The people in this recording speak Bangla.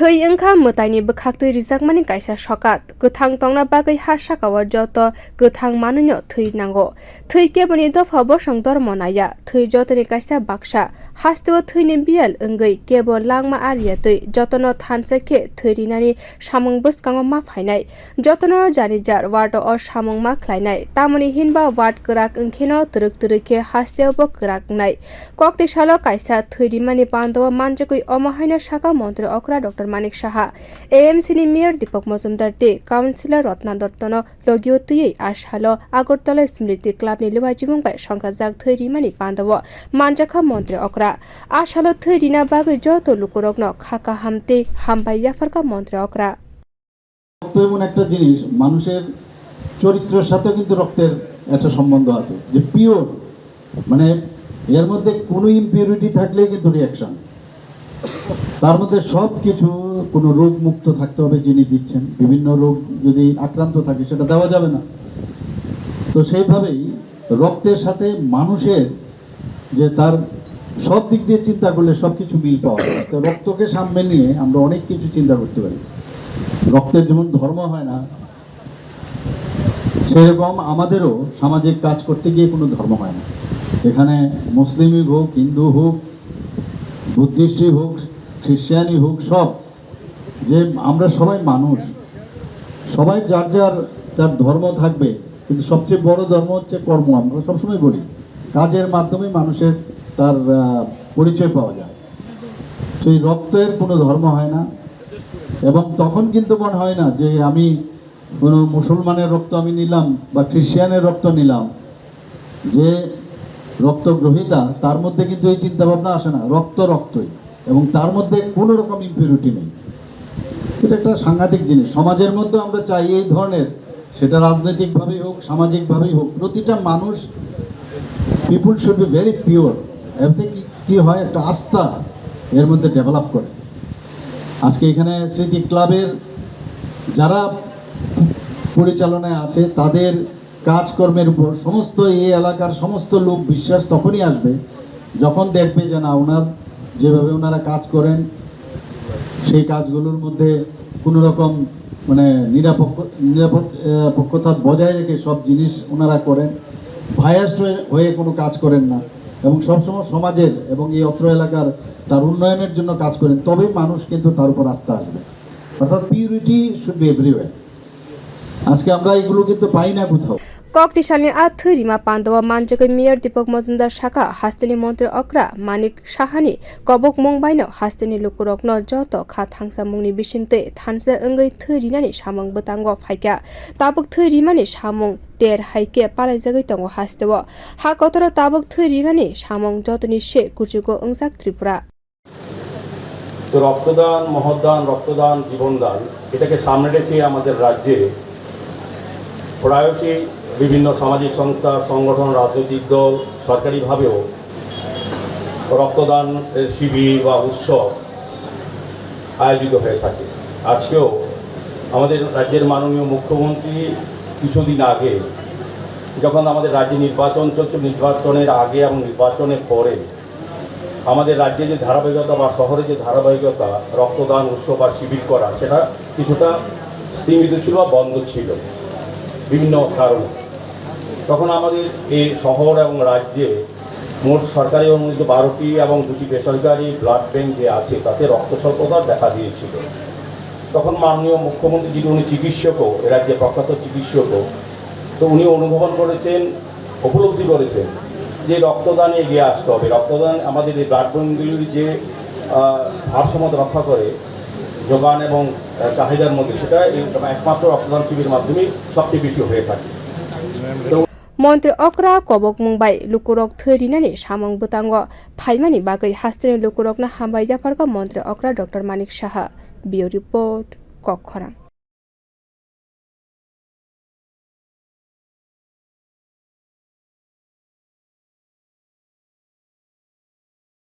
थै ओंखाम मोताइनि बोखाक्तै रिजाकमानि कायसा सकात गोथां तंना बागै हा साकावा जत गोथां मानुनो थै नांगौ थै केबनि दफा बसं दरमनाया थै जतनि कायसा बाक्सा हास्तेव थैनि बियाल ओंगै केब लांमा आरियातै जतन थानसेखे थैरिनानि सामुं बसकांव मा फायनाय जतन जानिजार वार्ड अ सामुं मा ख्लायनाय तामनि हिनबा वार्ड कराक ओंखेनो तरक तरके हास्तेवबो कराकनाय कक्ति सालो कायसा थैरिमानि पान्दव मानजकै अमहायना शाखा मन्त्री अकरा डॉ मानिक साहा एएमसी मेयर दीपक मजुमदार ते काउन्सिलर रत्ना दत्तन लगियोतयै आशालो আগরতলা स्मृति क्लाबनि लुवाजिमुंबाय संखाजाक थैरिमानि पान्दव मानजाखा मन्त्री अकरा आशालो थैरिना बागै जत लुकुरग्न खाका हामते हामबाय याफारका मन्त्री अकरा এমন একটা জিনিস মানুষের চরিত্রের সাথে কিন্তু রক্তের একটা সম্বন্ধ আছে যে পিওর মানে এর মধ্যে কোনো ইমপিউরিটি থাকলে কিন্তু রিঅ্যাকশন তার মধ্যে সব কিছু কোনো রোগ মুক্ত থাকতে হবে যিনি দিচ্ছেন বিভিন্ন রোগ যদি আক্রান্ত থাকে সেটা দেওয়া যাবে না তো সেইভাবেই রক্তের সাথে মানুষের যে তার সব দিক দিয়ে চিন্তা করলে সব কিছু মিল পাওয়া যায় তো রক্তকে সামনে নিয়ে আমরা অনেক কিছু চিন্তা করতে পারি রক্তের যেমন ধর্ম হয় না সেরকম আমাদেরও সামাজিক কাজ করতে গিয়ে কোনো ধর্ম হয় না এখানে মুসলিমই হোক হিন্দু হোক বুদ্ধিস্টই হোক খ্রিস্টানই হোক সব যে আমরা সবাই মানুষ সবাই যার যার তার ধর্ম থাকবে কিন্তু সবচেয়ে বড় ধর্ম হচ্ছে কর্ম আমরা সবসময় বলি কাজের মাধ্যমে মানুষের তার পরিচয় পাওয়া যায় সেই রক্তের কোনো ধর্ম হয় না এবং তখন কিন্তু মনে হয় না যে আমি কোনো মুসলমানের রক্ত আমি নিলাম বা খ্রিস্টানের রক্ত নিলাম যে রক্ত গ্রহীতা তার মধ্যে কিন্তু এই চিন্তা ভাবনা আসে না রক্ত রক্তই এবং তার মধ্যে কোনো রকম ইম্পিউরিটি নেই এটা একটা সাংঘাতিক জিনিস সমাজের মধ্যে আমরা চাই এই ধরনের সেটা রাজনৈতিকভাবেই হোক সামাজিকভাবেই হোক প্রতিটা মানুষ পিপুল শুড বি ভেরি পিওর এতে কি হয় একটা আস্থা এর মধ্যে ডেভেলপ করে আজকে এখানে স্মৃতি ক্লাবের যারা পরিচালনায় আছে তাদের কাজকর্মের উপর সমস্ত এই এলাকার সমস্ত লোক বিশ্বাস তখনই আসবে যখন দেখবে যে না ওনার যেভাবে ওনারা কাজ করেন সেই কাজগুলোর মধ্যে কোনো রকম মানে নিরাপত্তা বজায় রেখে সব জিনিস ওনারা করেন ভায়াস হয়ে কোনো কাজ করেন না এবং সবসময় সমাজের এবং এই অত্র এলাকার তার উন্নয়নের জন্য কাজ করেন তবে মানুষ কিন্তু তার উপর আস্থা আসবে অর্থাৎ পিউরিটি শুড বি এভরিওয়্যার আজকে আমরা এগুলো কিন্তু পাই না কোথাও कक्तिशालनि थैरिमा पान्दव मानजकै मेयर दीपक मजुमदार शाखा हास्तेनि मन्त्री अकरा मानिक साहानि कबक मंबायनो हास्तेनि लुकुरग्न जत खा थांसा मुंनि बिसिंतै थानसे ओंगै थैरिनानि सामुं बोतांग फायका ताबुक थैरिमानि सामुं तेर हाइके पालायजागै दङ हास्तेव हा कतर ताबुक थैरिमानि सामुं जतनि से कुचुको ओंजाक त्रिपुरा তো রক্তদান মহদান রক্তদান জীবনদান এটাকে সামনে রেখে আমাদের রাজ্যে প্রায়শই বিভিন্ন সামাজিক সংস্থা সংগঠন রাজনৈতিক দল সরকারিভাবেও রক্তদান শিবির বা উৎসব আয়োজিত হয়ে থাকে আজকেও আমাদের রাজ্যের মাননীয় মুখ্যমন্ত্রী কিছুদিন আগে যখন আমাদের রাজ্যে নির্বাচন চলছে নির্বাচনের আগে এবং নির্বাচনের পরে আমাদের রাজ্যে যে ধারাবাহিকতা বা শহরে যে ধারাবাহিকতা রক্তদান উৎসব বা শিবির করা সেটা কিছুটা সীমিত ছিল বা বন্ধ ছিল বিভিন্ন কারণে তখন আমাদের এই শহর এবং রাজ্যে মোট সরকারি অনুমোদিত 12টি এবং 2টি বেসরকারি ব্লাড ব্যাংক যে আছে তাতে রক্ত স্বল্পতা দেখা দিয়েছিল তখন মাননীয় মুখ্যমন্ত্রী যিনি উনি চিকিৎসকও এ রাজ্যে প্রখ্যাত চিকিৎসকও তো উনি অনুধাবন করেছেন উপলব্ধি করেছেন যে রক্তদানে এগিয়ে আসতে হবে রক্তদান আমাদের এই ব্লাড ব্যাংকগুলির যে ভারসাম্য রক্ষা করে যোগান এবং চাহিদার মধ্যে সেটা একমাত্র রক্তদান শিবিরের মাধ্যমে সবচেয়ে বেশি হয়ে থাকে मन्त्री अकरा कबक मुंबाय लुकुरक थैरिनानि सामुं बोतांग फाइमानि बागै हास्तेनि लुकुरकना हामबाय जाफारका मन्त्री अकरा डॉ मानिक साहा बियो रिपोर्ट कखरा।